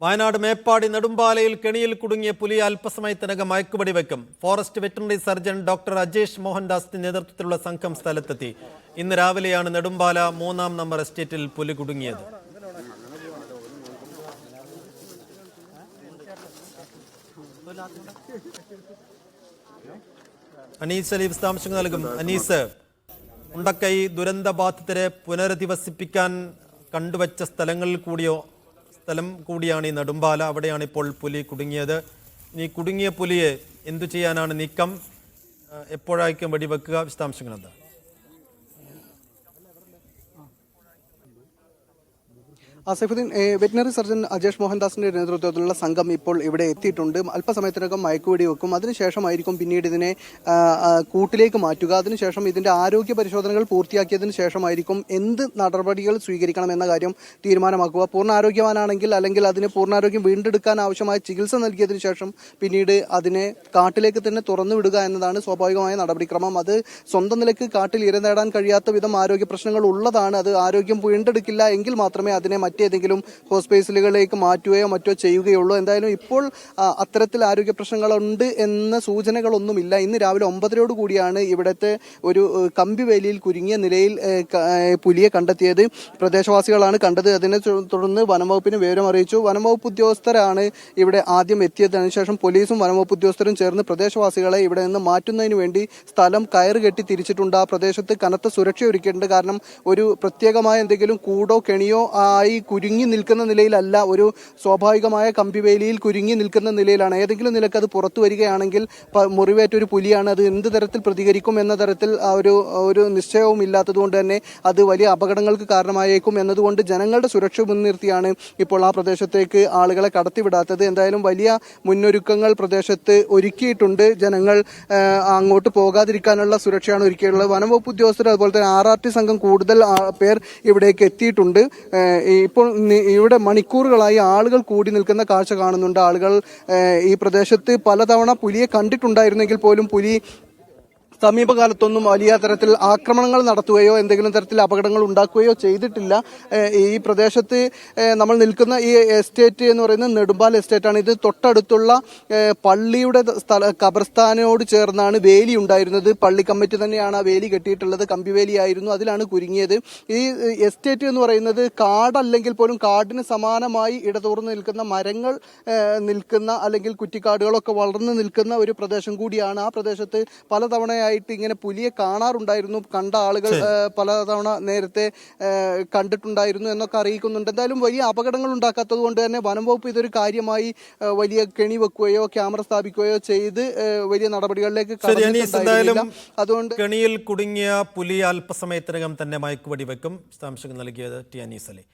വയനാട് മേപ്പാടി നെടുമ്പാലയിൽ കെണിയിൽ കുടുങ്ങിയ പുലിയെ അല്പസമയത്തിനകം മയക്കുപടി വെക്കും. Forest veterinary surgeon doctor Ajesh മോഹൻദാസിന്റെ നേതൃത്വത്തിലുള്ള സംഘം സ്ഥലത്തെത്തി. ഇന്ന് രാവിലെയാണ് നെടുമ്പാല 3-ാം നമ്പർ എസ്റ്റേറ്റിൽ പുലി കുടുങ്ങിയത്. അനീസ് അലി വിശദാംശങ്ങൾ നൽകും. അനീസ്, മുണ്ടക്കൈ ദുരന്തബാധിതരെ പുനരധിവസിപ്പിക്കാൻ കണ്ടുവച്ച സ്ഥലം കൂടിയാണ് ഈ നെടുമ്പാല. അവിടെയാണ് ഇപ്പോൾ പുലി കുടുങ്ങിയത്. ഈ കുടുങ്ങിയ പുലിയെ എന്തു ചെയ്യാനാണ് നീക്കം? എപ്പോഴായിരിക്കും വെടിവെക്കുക? വിശദാംശങ്ങൾ എന്താ? സൈഫുദ്ദീൻ, വെറ്റിനറി സർജൻ അജേഷ് മോഹൻദാസിന്റെ നേതൃത്വത്തിലുള്ള സംഘം ഇപ്പോൾ ഇവിടെ എത്തിയിട്ടുണ്ട്. അല്പസമയത്തിനകം മയക്കുവെടി വെക്കും. അതിനുശേഷമായിരിക്കും പിന്നീട് ഇതിനെ കൂട്ടിലേക്ക് മാറ്റുക. അതിനുശേഷം ഇതിന്റെ ആരോഗ്യ പരിശോധനകൾ പൂർത്തിയാക്കിയതിനു ശേഷമായിരിക്കും എന്ത് നടപടികൾ സ്വീകരിക്കണം എന്ന കാര്യം തീരുമാനമാക്കുക. പൂർണ്ണ ആരോഗ്യവാനാണെങ്കിൽ അല്ലെങ്കിൽ അതിന് പൂർണ്ണാരോഗ്യം വീണ്ടെടുക്കാൻ ആവശ്യമായ ചികിത്സ നൽകിയതിനു ശേഷം പിന്നീട് അതിനെ കാട്ടിലേക്ക് തന്നെ തുറന്നു വിടുക എന്നതാണ് സ്വാഭാവികമായ നടപടിക്രമം. അത് സ്വന്തം നിലയ്ക്ക് കാട്ടിൽ ഇര നേടാൻ കഴിയാത്ത വിധം ആരോഗ്യ പ്രശ്നങ്ങൾ ഉള്ളതാണ്. അത് ആരോഗ്യം വീണ്ടെടുക്കില്ല എങ്കിൽ മാത്രമേ അതിനെ മറ്റേതെങ്കിലും ഹോസ്പിറ്റലുകളിലേക്ക് മാറ്റുകയോ മറ്റോ ചെയ്യുകയുള്ളൂ. എന്തായാലും ഇപ്പോൾ അത്തരത്തിൽ ആരോഗ്യ പ്രശ്നങ്ങളുണ്ട് എന്ന സൂചനകളൊന്നുമില്ല. ഇന്ന് രാവിലെ 9:00 കൂടിയാണ് ഇവിടുത്തെ ഒരു കമ്പിവേലിയിൽ കുരുങ്ങിയ നിലയിൽ പുലിയെ കണ്ടെത്തിയത്. പ്രദേശവാസികളാണ് കണ്ടത്. അതിനെ തുടർന്ന് വനംവകുപ്പിന് വിവരം അറിയിച്ചു. വനംവകുപ്പ് ഉദ്യോഗസ്ഥരാണ് ഇവിടെ ആദ്യം എത്തിയത്. അതിനുശേഷം പോലീസും വനംവകുപ്പ് ഉദ്യോഗസ്ഥരും ചേർന്ന് പ്രദേശവാസികളെ ഇവിടെ നിന്ന് മാറ്റുന്നതിന് വേണ്ടി സ്ഥലം കയറുകെട്ടി തിരിച്ചിട്ടുണ്ട്. ആ പ്രദേശത്ത് കനത്ത സുരക്ഷ ഒരുക്കിയിട്ടുണ്ട്. കാരണം ഒരു പ്രത്യേകമായ എന്തെങ്കിലും കൂടോ കെണിയോ ആയി കുരുങ്ങി നിൽക്കുന്ന നിലയിലല്ല, ഒരു സ്വാഭാവികമായ കമ്പിവേലിയിൽ കുരുങ്ങി നിൽക്കുന്ന നിലയിലാണ്. ഏതെങ്കിലും നിലക്ക് അത് പുറത്തു വരികയാണെങ്കിൽ മുറിവേറ്റ ഒരു പുലിയാണ്, അത് എന്ത് തരത്തിൽ പ്രതികരിക്കും എന്ന തരത്തിൽ ഒരു നിശ്ചയവും ഇല്ലാത്തതുകൊണ്ട് തന്നെ അത് വലിയ അപകടങ്ങൾക്ക് കാരണമായേക്കും എന്നതുകൊണ്ട് ജനങ്ങളുടെ സുരക്ഷ മുൻനിർത്തിയാണ് ഇപ്പോൾ ആ പ്രദേശത്തേക്ക് ആളുകളെ കടത്തിവിടാത്തത്. എന്തായാലും വലിയ മുന്നൊരുക്കങ്ങൾ പ്രദേശത്ത് ഒരുക്കിയിട്ടുണ്ട്. ജനങ്ങൾ അങ്ങോട്ട് പോകാതിരിക്കാനുള്ള സുരക്ഷയാണ് ഒരുക്കിയിട്ടുള്ളത്. വനംവകുപ്പ് ഉദ്യോഗസ്ഥർ അതുപോലെ തന്നെ RRT സംഘം കൂടുതൽ പേർ ഇവിടേക്ക് എത്തിയിട്ടുണ്ട്. ഇപ്പോൾ ഇവിടെ മണിക്കൂറുകളായി ആളുകൾ കൂടി നിൽക്കുന്ന കാഴ്ച കാണുന്നുണ്ട്. ആളുകൾ ഈ പ്രദേശത്ത് പലതവണ പുലിയെ കണ്ടിട്ടുണ്ടായിരുന്നെങ്കിൽ പോലും പുലി സമീപകാലത്തൊന്നും വലിയ തരത്തിൽ ആക്രമണങ്ങൾ നടത്തുകയോ എന്തെങ്കിലും തരത്തിൽ അപകടങ്ങൾ ഉണ്ടാക്കുകയോ ചെയ്തിട്ടില്ല. ഈ പ്രദേശത്ത് നമ്മൾ നിൽക്കുന്ന ഈ എസ്റ്റേറ്റ് എന്ന് പറയുന്നത് നെടുമ്പാല എസ്റ്റേറ്റാണ്. ഇത് തൊട്ടടുത്തുള്ള പള്ളിയുടെ ഖബർസ്ഥാനോട് ചേർന്നാണ് വേലി ഉണ്ടായിരുന്നത്. പള്ളി കമ്മിറ്റി തന്നെയാണ് ആ വേലി കെട്ടിയിട്ടുള്ളത്. കമ്പിവേലിയായിരുന്നു, അതിലാണ് കുരുങ്ങിയത്. ഈ എസ്റ്റേറ്റ് എന്ന് പറയുന്നത് കാടല്ലെങ്കിൽ പോലും കാടിന് സമാനമായി ഇടതൂർന്ന് നിൽക്കുന്ന മരങ്ങൾ നിൽക്കുന്ന അല്ലെങ്കിൽ കുറ്റിക്കാടുകളൊക്കെ വളർന്നു നിൽക്കുന്ന ഒരു പ്രദേശം കൂടിയാണ്. ആ പ്രദേശത്ത് പലതവണയായി ഇങ്ങനെ പുലിയെ കാണാറുണ്ടായിരുന്നു. കണ്ട ആളുകൾ പലതവണ നേരത്തെ കണ്ടിട്ടുണ്ടായിരുന്നു എന്നൊക്കെ അറിയിക്കുന്നുണ്ട്. എന്തായാലും വലിയ അപകടങ്ങൾ ഉണ്ടാക്കാത്തത് കൊണ്ട് തന്നെ വനംവകുപ്പ് ഇതൊരു കാര്യമായി വലിയ കെണി വെക്കുകയോ ക്യാമറ സ്ഥാപിക്കുകയോ ചെയ്ത് വലിയ നടപടികളിലേക്ക് കടന്നിട്ടില്ല. അതുകൊണ്ട് കെണിയിൽ കുടുങ്ങിയ പുലി അല്പസമയത്തിനകം തന്നെ മയക്കുവെടി വെക്കും. വിശദാംശങ്ങൾ നൽകിയത് ടി അനീസ് അലി.